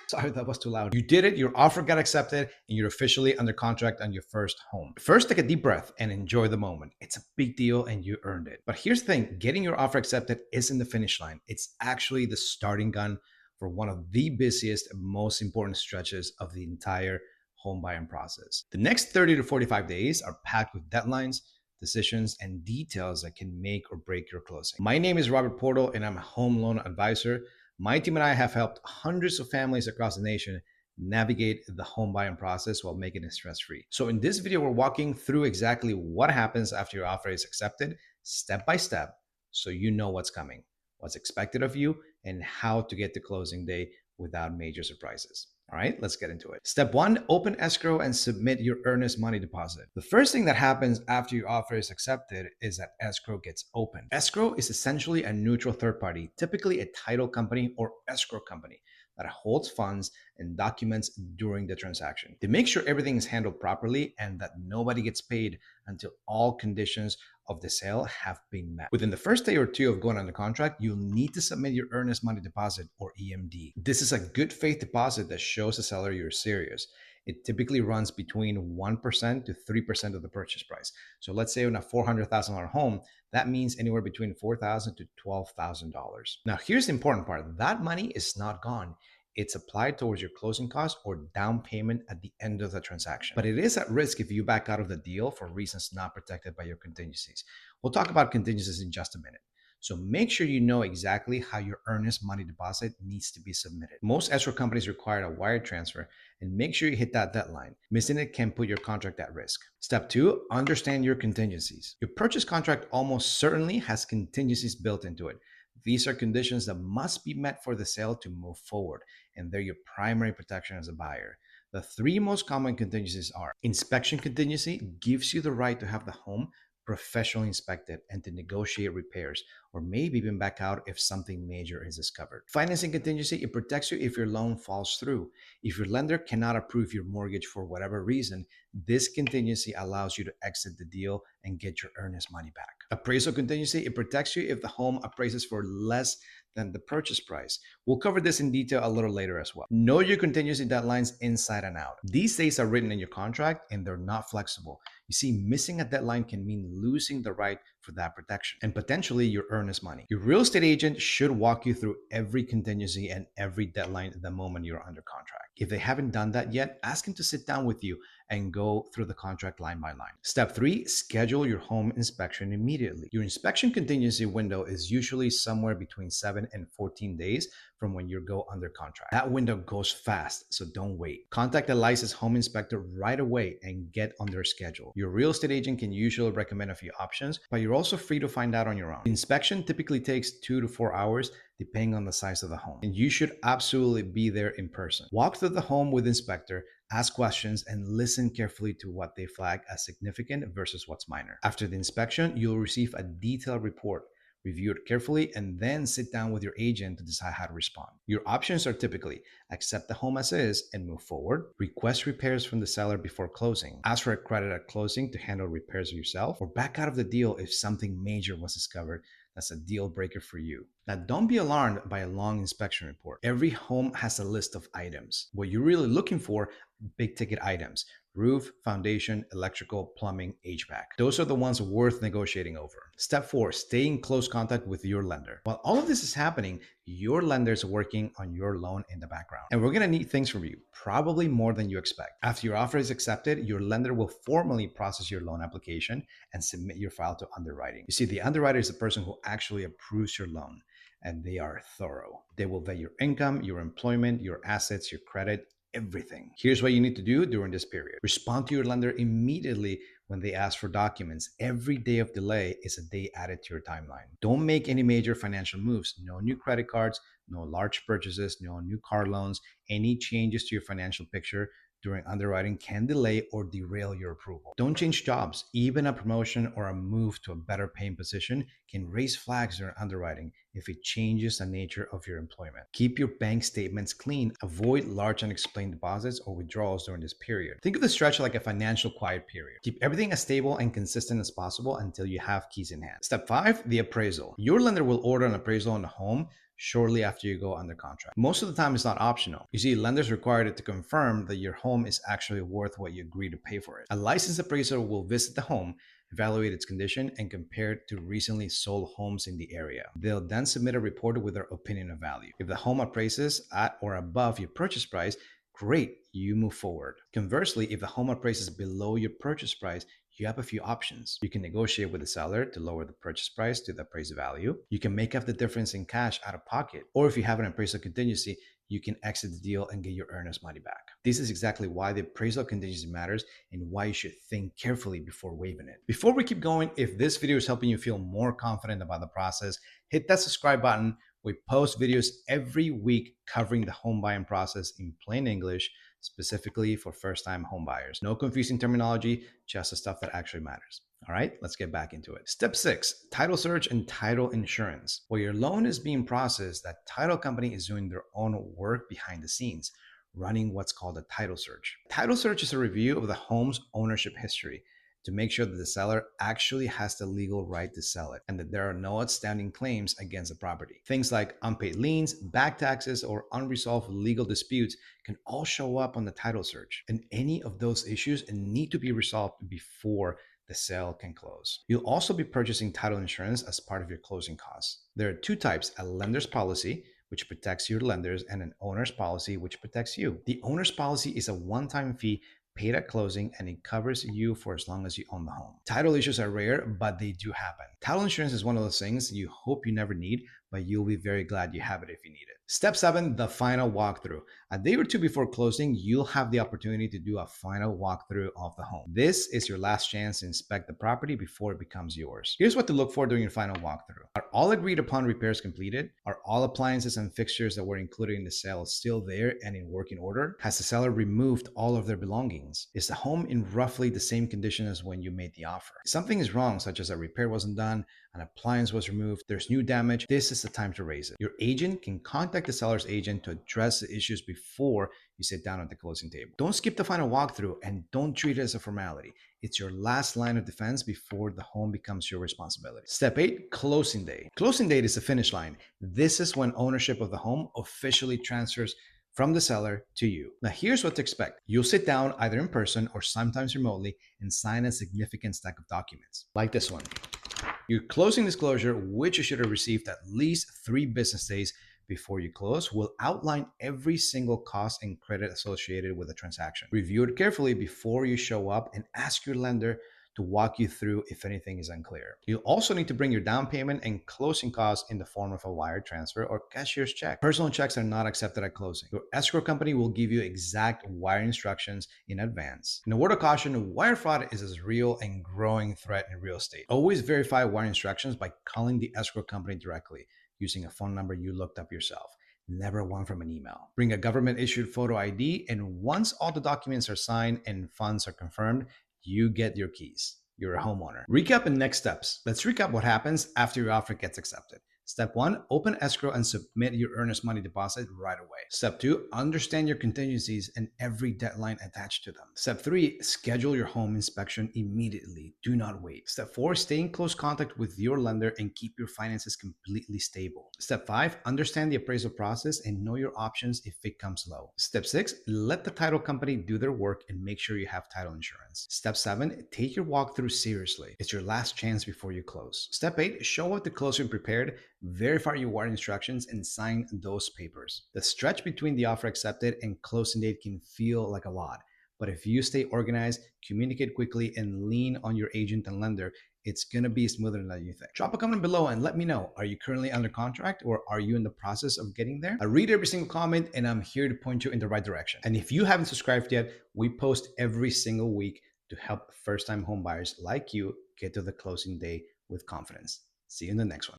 Sorry, that was too loud. You did it, your offer got accepted, and you're officially under contract on your first home. First, take a deep breath and enjoy the moment. It's a big deal and you earned it. But here's the thing, getting your offer accepted isn't the finish line. It's actually the starting gun for one of the busiest and most important stretches of the entire home buying process. The next 30 to 45 days are packed with deadlines, decisions, and details that can make or break your closing. My name is Robert Portal, and I'm a home loan advisor. My team and I have helped hundreds of families across the nation navigate the home buying process while making it stress-free. So in this video, we're walking through exactly what happens after your offer is accepted, step by step, so you know what's coming, what's expected of you, and how to get to closing day without major surprises. All right, let's get into it. Step one, open escrow and submit your earnest money deposit. The first thing that happens after your offer is accepted is that escrow gets opened. Escrow is essentially a neutral third party, typically a title company or escrow company that holds funds and documents during the transaction. They make sure everything is handled properly and that nobody gets paid until all conditions of the sale have been met. Within the first day or two of going under contract, you'll need to submit your earnest money deposit or EMD. This is a good faith deposit that shows the seller you're serious. It typically runs between 1% to 3% of the purchase price. So let's say on a $400,000 home, that means anywhere between $4,000 to $12,000. Now, here's the important part. That money is not gone. It's applied towards your closing costs or down payment at the end of the transaction. But it is at risk if you back out of the deal for reasons not protected by your contingencies. We'll talk about contingencies in just a minute. So make sure you know exactly how your earnest money deposit needs to be submitted. Most escrow companies require a wire transfer, and make sure you hit that deadline. Missing it can put your contract at risk. Step two, understand your contingencies. Your purchase contract almost certainly has contingencies built into it. These are conditions that must be met for the sale to move forward, and they're your primary protection as a buyer. The three most common contingencies are: inspection contingency gives you the right to have the home professionally inspected and to negotiate repairs, or maybe even back out if something major is discovered. Financing contingency, it protects you if your loan falls through. If your lender cannot approve your mortgage for whatever reason, this contingency allows you to exit the deal and get your earnest money back. Appraisal contingency, it protects you if the home appraises for less than the purchase price. We'll cover this in detail a little later as well. Know your contingency deadlines inside and out. These dates are written in your contract and they're not flexible. You see, missing a deadline can mean losing the right for that protection and potentially your earnest money. Your real estate agent should walk you through every contingency and every deadline the moment you're under contract. If they haven't done that yet, ask them to sit down with you and go through the contract line by line. Step three, schedule your home inspection immediately. Your inspection contingency window is usually somewhere between 7 and 14 days from when you go under contract. That window goes fast, so don't wait. Contact a licensed home inspector right away and get on their schedule. Your real estate agent can usually recommend a few options, but you're also free to find out on your own. The inspection typically takes 2 to 4 hours depending on the size of the home, and you should absolutely be there in person. Walk through the home with the inspector, ask questions, and listen carefully to what they flag as significant versus what's minor. After the inspection, you'll receive a detailed report. Review it carefully and then sit down with your agent to decide how to respond. Your options are typically accept the home as is and move forward, request repairs from the seller before closing, ask for a credit at closing to handle repairs yourself, or back out of the deal if something major was discovered that's a deal breaker for you. Now, don't be alarmed by a long inspection report. Every home has a list of items. What you're really looking for, big ticket items: roof, foundation, electrical, plumbing, HVAC. Those are the ones worth negotiating over. Step four, stay in close contact with your lender. While all of this is happening, your lender is working on your loan in the background. And we're gonna need things from you, probably more than you expect. After your offer is accepted, your lender will formally process your loan application and submit your file to underwriting. You see, the underwriter is the person who actually approves your loan, and they are thorough. They will vet your income, your employment, your assets, your credit, everything. Here's what you need to do during this period. Respond to your lender immediately when they ask for documents. Every day of delay is a day added to your timeline. Don't make any major financial moves. No new credit cards, no large purchases, no new car loans. Any changes to your financial picture during underwriting can delay or derail your approval. Don't change jobs. Even a promotion or a move to a better paying position can raise flags during underwriting if it changes the nature of your employment. Keep your bank statements clean. Avoid large unexplained deposits or withdrawals during this period. Think of the stretch like a financial quiet period. Keep everything as stable and consistent as possible until you have keys in hand. Step five, the appraisal. Your lender will order an appraisal on the home shortly after you go under contract. Most of the time, it's not optional. You see, lenders require it to confirm that your home is actually worth what you agree to pay for it. A licensed appraiser will visit the home, evaluate its condition, and compare it to recently sold homes in the area. They'll then submit a report with their opinion of value. If the home appraises at or above your purchase price, great, you move forward. Conversely, if the home appraises below your purchase price, you have a few options. You can negotiate with the seller to lower the purchase price to the appraised value. You can make up the difference in cash out of pocket. Or if you have an appraisal contingency, you can exit the deal and get your earnest money back. This is exactly why the appraisal contingency matters and why you should think carefully before waiving it. Before we keep going, if this video is helping you feel more confident about the process, hit that subscribe button. We post videos every week covering the home buying process in plain English, specifically for first-time home buyers. No confusing terminology, just the stuff that actually matters. All right, let's get back into it. Step 6, title search and title insurance. While your loan is being processed, that title company is doing their own work behind the scenes, running what's called a title search. Title search is a review of the home's ownership history to make sure that the seller actually has the legal right to sell it and that there are no outstanding claims against the property. Things like unpaid liens, back taxes, or unresolved legal disputes can all show up on the title search, and any of those issues need to be resolved before the sale can close. You'll also be purchasing title insurance as part of your closing costs. There are two types: a lender's policy, which protects your lenders, and an owner's policy, which protects you. The owner's policy is a one-time fee paid at closing, and it covers you for as long as you own the home. Title issues are rare, but they do happen. Title insurance is one of those things you hope you never need, but you'll be very glad you have it if you need it. Step 7, the final walkthrough. A day or two before closing, you'll have the opportunity to do a final walkthrough of the home. This is your last chance to inspect the property before it becomes yours. Here's what to look for during your final walkthrough. Are all agreed upon repairs completed? Are all appliances and fixtures that were included in the sale still there and in working order? Has the seller removed all of their belongings? Is the home in roughly the same condition as when you made the offer? If something is wrong, such as a repair wasn't done, an appliance was removed, there's new damage, this is the time to raise it. Your agent can contact the seller's agent to address the issues before you sit down at the closing table. Don't skip the final walkthrough and don't treat it as a formality. It's your last line of defense before the home becomes your responsibility. Step 8, closing day. Closing date is the finish line. This is when ownership of the home officially transfers from the seller to you. Now, here's what to expect. You'll sit down either in person or sometimes remotely and sign a significant stack of documents, like this one. Your closing disclosure, which you should have received at least 3 business days before you close, will outline every single cost and credit associated with the transaction. Review it carefully before you show up and ask your lender to walk you through if anything is unclear. You'll also need to bring your down payment and closing costs in the form of a wire transfer or cashier's check. Personal checks are not accepted at closing. Your escrow company will give you exact wire instructions in advance. And a word of caution, wire fraud is a real and growing threat in real estate. Always verify wire instructions by calling the escrow company directly using a phone number you looked up yourself. Never one from an email. Bring a government-issued photo ID, and once all the documents are signed and funds are confirmed, you get your keys. You're a homeowner. Recap and next steps. Let's recap what happens after your offer gets accepted. Step 1, open escrow and submit your earnest money deposit right away. Step 2, understand your contingencies and every deadline attached to them. Step 3, schedule your home inspection immediately. Do not wait. Step 4, stay in close contact with your lender and keep your finances completely stable. Step 5, understand the appraisal process and know your options if it comes low. Step 6, let the title company do their work and make sure you have title insurance. Step 7, take your walkthrough seriously. It's your last chance before you close. Step 8, show up to closing prepared, verify your wire instructions, and sign those papers. The stretch between the offer accepted and closing date can feel like a lot, but if you stay organized, communicate quickly, and lean on your agent and lender, it's gonna be smoother than you think. Drop a comment below and let me know, are you currently under contract or are you in the process of getting there? I read every single comment and I'm here to point you in the right direction. And if you haven't subscribed yet, we post every single week to help first-time home buyers like you get to the closing day with confidence. See you in the next one.